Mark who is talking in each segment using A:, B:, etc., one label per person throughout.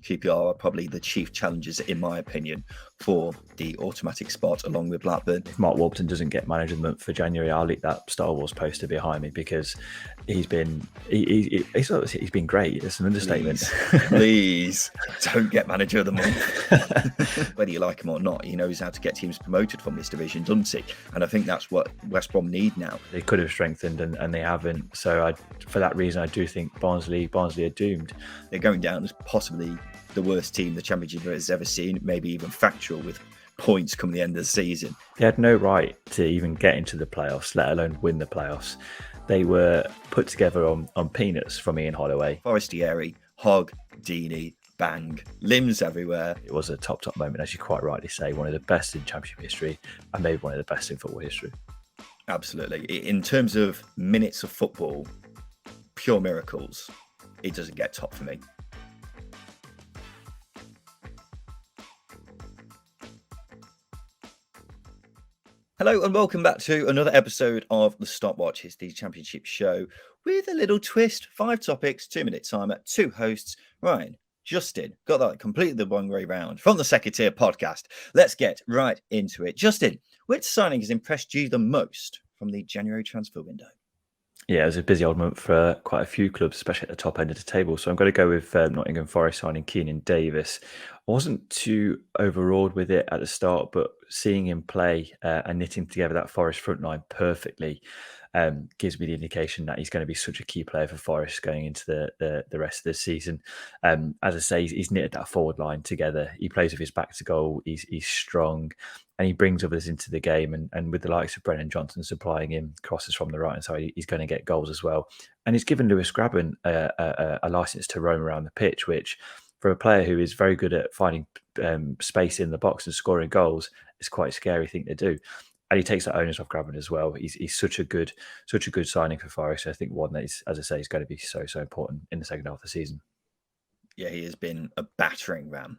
A: QPR are probably the chief challengers, in my opinion, for the automatic spot along with Blackburn.
B: If Mark Warburton doesn't get manager of the month for January, I'll leave that Star Wars poster behind me because he's been great. It's an understatement.
A: Please don't get manager of the month. Whether you like him or not, he knows how to get teams promoted from this division, doesn't he? And I think that's what West Brom need now.
B: They could have strengthened and they haven't. So for that reason, I do think Barnsley are doomed.
A: They're going down as possibly the worst team the Championship has ever seen, maybe even factual, with points come the end of the season.
B: They had no right to even get into the playoffs, let alone win the playoffs. They were put together on peanuts from Ian Holloway.
A: Forestieri, Hogg, Deeney, bang, limbs everywhere.
B: It was a top moment, as you quite rightly say, one of the best in Championship history and maybe one of the best in football history.
A: Absolutely. In terms of minutes of football, pure miracles, it doesn't get top for me. Hello and welcome back to another episode of the Stopwatch. It's the Championship show with a little twist. 5 topics, 2-minute timer, 2 hosts. Ryan, Justin, got that completely the wrong way round from the Second Tier podcast. Let's get right into it. Justin, which signing has impressed you the most from the January transfer window?
B: Yeah, it was a busy old month for quite a few clubs, especially at the top end of the table. So I'm going to go with Nottingham Forest signing Keenan Davis. I wasn't too overawed with it at the start, but seeing him play and knitting together that Forest front line perfectly gives me the indication that he's going to be such a key player for Forest going into the rest of the season. As I say, he's knitted that forward line together. He plays with his back to goal. He's strong. And he brings others into the game. And with the likes of Brennan Johnson supplying him crosses from the right-hand side, he's going to get goals as well. And he's given Lewis Grabban a license to roam around the pitch, which for a player who is very good at finding space in the box and scoring goals, is quite a scary thing to do. And he takes that onus off Grabban as well. He's such a good signing for Forest. I think one that is, as I say, is going to be so important in the second half of the season.
A: Yeah, he has been a battering ram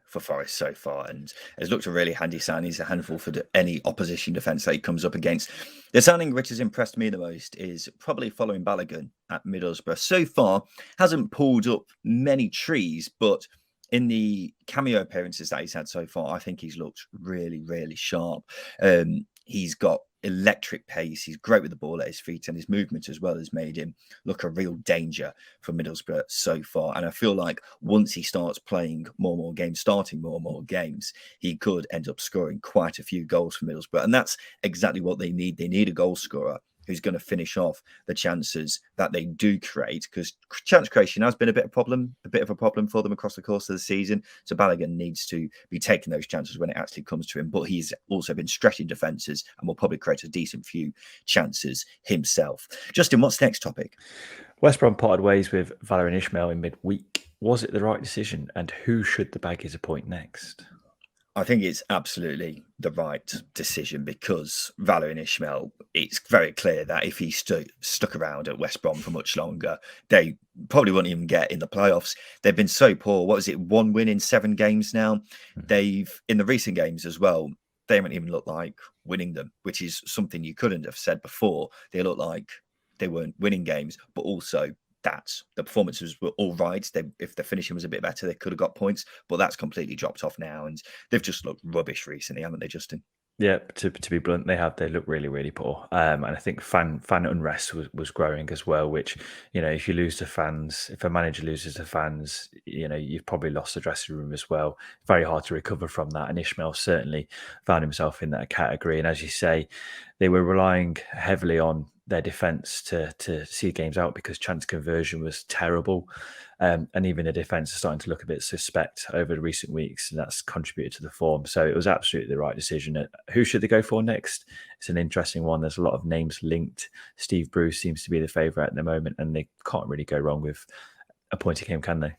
A: for Forest so far and has looked a really handy signing. He's a handful for any opposition defence that he comes up against. The signing which has impressed me the most is probably following Balogun at Middlesbrough. So far, hasn't pulled up many trees, but in the cameo appearances that he's had so far, I think he's looked really, really sharp. He's got electric pace. He's great with the ball at his feet, and his movement as well has made him look a real danger for Middlesbrough so far. And I feel like once he starts playing more and more games, starting more and more games, he could end up scoring quite a few goals for Middlesbrough. And that's exactly what they need. They need a goal scorer who's going to finish off the chances that they do create, because chance creation has been a bit of a problem for them across the course of the season. So Balogun needs to be taking those chances when it actually comes to him. But he's also been stretching defences and will probably create a decent few chances himself. Justin, what's the next topic?
B: West Brom parted ways with Valérien Ismaël in midweek. Was it the right decision? And who should the Baggies appoint next?
A: I think it's absolutely the right decision because Valérien Ismaël, it's very clear that if he stuck around at West Brom for much longer, they probably wouldn't even get in the playoffs. They've been so poor. What was it? 1 win in 7 games now. They've, in the recent games as well, they haven't even looked like winning them, which is something you couldn't have said before. They looked like they weren't winning games, but also the performances were all right. If the finishing was a bit better, they could have got points, but that's completely dropped off now. And they've just looked rubbish recently, haven't they, Justin?
B: Yeah, to be blunt, they look really, really poor. And I think fan unrest was growing as well, which, if you lose to fans, if a manager loses to fans, you've probably lost the dressing room as well. Very hard to recover from that. And Ismaël certainly found himself in that category. And as you say, they were relying heavily on their defence to see games out because chance conversion was terrible. And even the defence is starting to look a bit suspect over the recent weeks, and that's contributed to the form. So it was absolutely the right decision. Who should they go for next? It's an interesting one. There's a lot of names linked. Steve Bruce seems to be the favourite at the moment, and they can't really go wrong with appointing him, can they?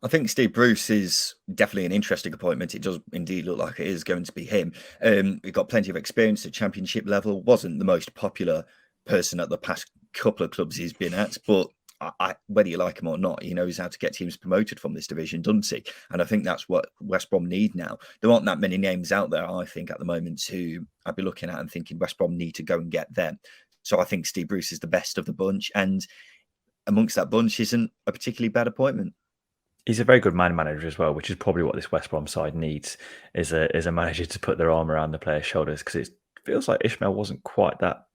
A: I think Steve Bruce is definitely an interesting appointment. It does indeed look like it is going to be him. We've got plenty of experience at Championship level. Wasn't the most popular person at the past couple of clubs he's been at, but whether you like him or not, he knows how to get teams promoted from this division, doesn't he? And I think that's what West Brom need now. There aren't that many names out there, I think, at the moment who I'd be looking at and thinking West Brom need to go and get them. So I think Steve Bruce is the best of the bunch. And amongst that bunch isn't a particularly bad appointment.
B: He's a very good man manager as well, which is probably what this West Brom side needs, is a manager to put their arm around the players' shoulders, because it feels like Ishmael wasn't quite that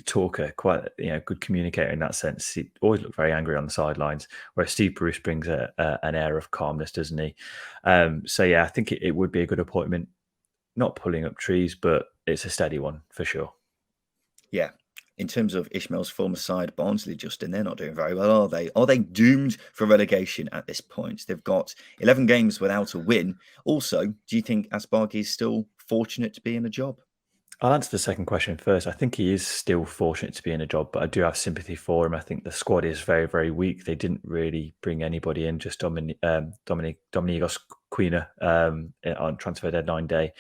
B: talker, quite good communicator in that sense. He always looked very angry on the sidelines, whereas Steve Bruce brings an air of calmness, doesn't he? So yeah, I think it would be a good appointment. Not pulling up trees, but it's a steady one for sure.
A: Yeah. In terms of Ishmael's former side, Barnsley, Justin, they're not doing very well, are they? Are they doomed for relegation at this point? They've got 11 games without a win. Also, do you think Asbaghi is still fortunate to be in a job?
B: I'll answer the second question first. I think he is still fortunate to be in a job, but I do have sympathy for him. I think the squad is very, very weak. They didn't really bring anybody in, just Domingos Quina on transfer deadline day.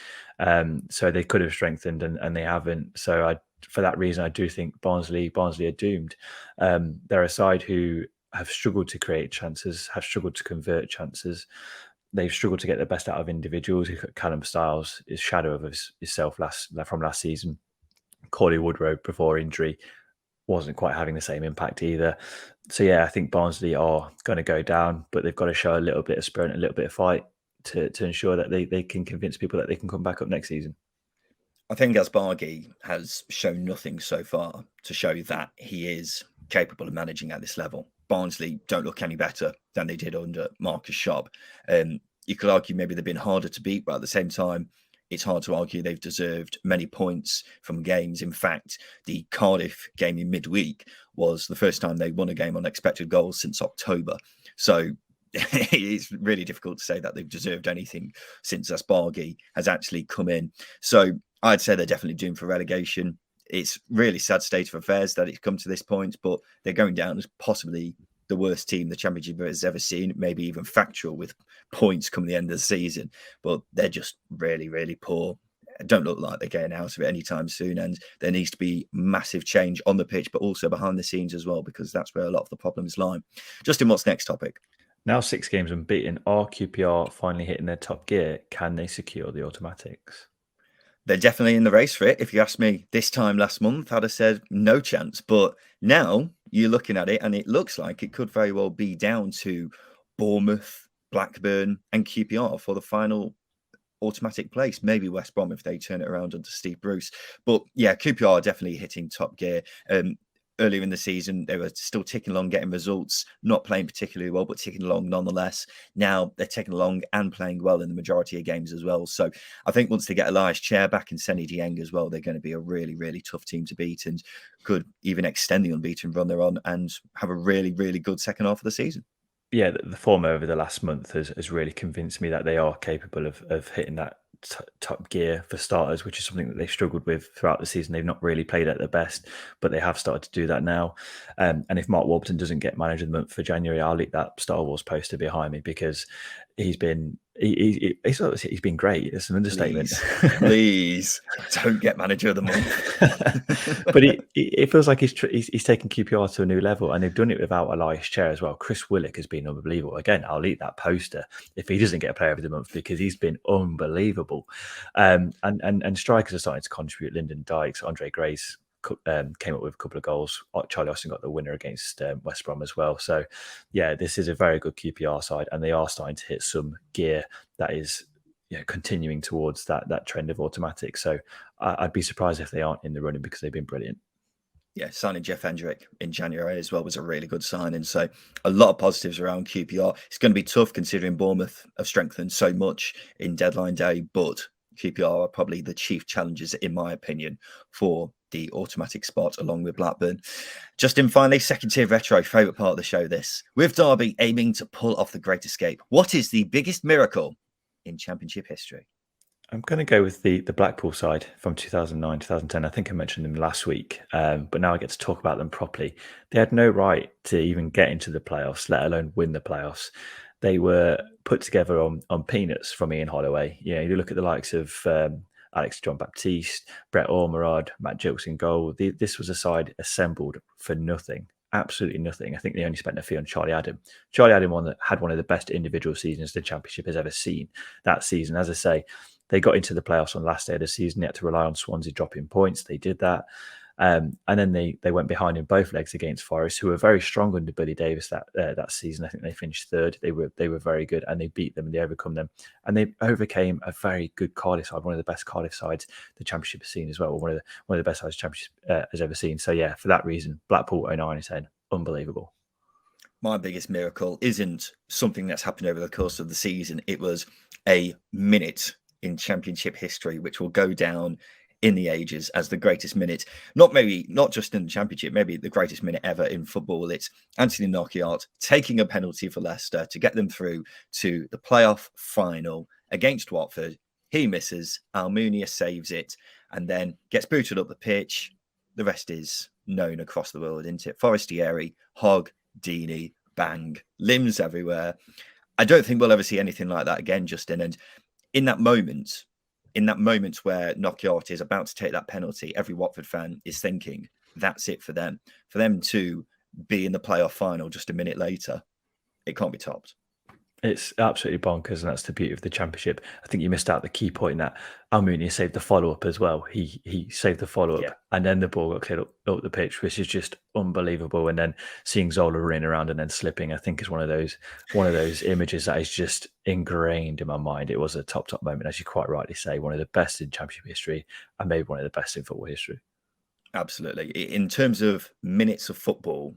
B: So they could have strengthened and they haven't. So for that reason, I do think Barnsley are doomed. They're a side who have struggled to create chances, have struggled to convert chances. They've struggled to get the best out of individuals. Callum Styles is shadow of himself from last season. Corley Woodrow, before injury, wasn't quite having the same impact either. So yeah, I think Barnsley are going to go down, but they've got to show a little bit of spirit and a little bit of fight to ensure that they can convince people that they can come back up next season.
A: I think Asbaghi has shown nothing so far to show that he is capable of managing at this level. Barnsley don't look any better than they did under Marcus Sharp. You could argue maybe they've been harder to beat, but at the same time, it's hard to argue they've deserved many points from games. In fact, the Cardiff game in midweek was the first time they won a game on expected goals since October. So it's really difficult to say that they've deserved anything since Asbaghi has actually come in. So I'd say they're definitely doomed for relegation. It's really sad state of affairs that it's come to this point, but they're going down as possibly the worst team the Championship has ever seen, maybe even factual with points coming the end of the season. But they're just really, really poor. Don't look like they're getting out of it anytime soon. And there needs to be massive change on the pitch, but also behind the scenes as well, because that's where a lot of the problems lie. Justin, what's next topic?
B: Now 6 games unbeaten. Are QPR finally hitting their top gear? Can they secure the automatics?
A: They're definitely in the race for it. If you asked me this time last month, I'd have said no chance. But now you're looking at it and it looks like it could very well be down to Bournemouth, Blackburn and QPR for the final automatic place. Maybe West Brom if they turn it around under Steve Bruce. But yeah, QPR are definitely hitting top gear. Earlier in the season, they were still ticking along, getting results, not playing particularly well, but ticking along nonetheless. Now they're ticking along and playing well in the majority of games as well. So I think once they get Elias Chair back and Seny Dieng as well, they're going to be a really, really tough team to beat and could even extend the unbeaten run they're on and have a really, really good second half of the season.
B: Yeah, the form over the last month has really convinced me that they are capable of hitting that top gear for starters, which is something that they've struggled with throughout the season. They've not really played at their best, but they have started to do that now. And if Mark Warburton doesn't get manager of the month for January, I'll leave that Star Wars poster behind me, because he's been great. It's an understatement.
A: Please don't get manager of the month.
B: But it feels like he's taken QPR to a new level, and they've done it without Elias Chair as well. Chris Willock has been unbelievable. Again, I'll eat that poster if he doesn't get a player of the month, because he's been unbelievable. And strikers are starting to contribute. Lyndon Dykes, Andre Grace came up with a couple of goals. Charlie Austin got the winner against West Brom as well. So yeah, this is a very good QPR side, and they are starting to hit some gear that is continuing towards that trend of automatic. So I'd be surprised if they aren't in the running, because they've been brilliant.
A: Yeah, signing Jeff Hendrick in January as well was a really good signing. So a lot of positives around QPR. It's going to be tough considering Bournemouth have strengthened so much in deadline day, but QPR are probably the chief challengers, in my opinion, for the automatic spot along with Blackburn. Justin, finally, second tier retro, favourite part of the show this. With Derby aiming to pull off the Great Escape, what is the biggest miracle in Championship history?
B: I'm going to go with the Blackpool side from 2009, 2010. I think I mentioned them last week, but now I get to talk about them properly. They had no right to even get into the playoffs, let alone win the playoffs. They were put together on peanuts from Ian Holloway. You look at the likes of Alex Jean-Baptiste, Brett Ormerod, Matt Jokes in goal. This was a side assembled for nothing. Absolutely nothing. I think they only spent a fee on Charlie Adam. Charlie Adam had one of the best individual seasons the Championship has ever seen that season. As I say, they got into the playoffs on the last day of the season. They had to rely on Swansea dropping points. They did that. And then they went behind in both legs against Forest, who were very strong under Billy Davis that season. I think they finished third. They were very good, and they beat them and they overcome them. And they overcame a very good Cardiff side, one of the best Cardiff sides the Championship has seen as well, one of the best sides the Championship has ever seen. So yeah, for that reason, Blackpool 09 is unbelievable.
A: My biggest miracle isn't something that's happened over the course of the season. It was a minute in Championship history, which will go down in the ages as the greatest minute, not just in the Championship, maybe the greatest minute ever in football. It's Anthony Knockaert taking a penalty for Leicester to get them through to the playoff final against Watford. He misses, Almunia saves it, and then gets booted up the pitch. The rest is known across the world, isn't it? Forestieri, Hogg, Deeney, bang, limbs everywhere. I don't think we'll ever see anything like that again, Justin. And in that moment where Knockaert is about to take that penalty, every Watford fan is thinking that's it for them. For them to be in the playoff final just a minute later, it can't be topped.
B: It's absolutely bonkers, and that's the beauty of the Championship. I think you missed out the key point in that Almunia saved the follow-up as well. He saved the follow-up, and then the ball got cleared up the pitch, which is just unbelievable. And then seeing Zola running around and then slipping, I think is one of those images that is just ingrained in my mind. It was a top moment, as you quite rightly say, one of the best in Championship history, and maybe one of the best in football history.
A: Absolutely. In terms of minutes of football,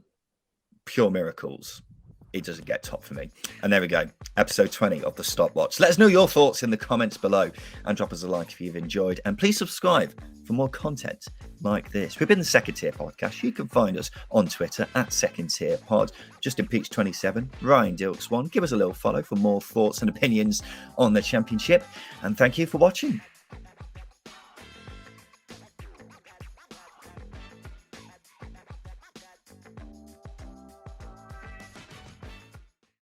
A: pure miracles, it doesn't get top for me. And there we go. Episode 20 of the Stopwatch. Let us know your thoughts in the comments below and drop us a like if you've enjoyed. And please subscribe for more content like this. We've been the Second Tier Podcast. You can find us on Twitter at Second Tier Pod. Justin Peach 27, Ryan Dilks 1. Give us a little follow for more thoughts and opinions on the Championship. And thank you for watching.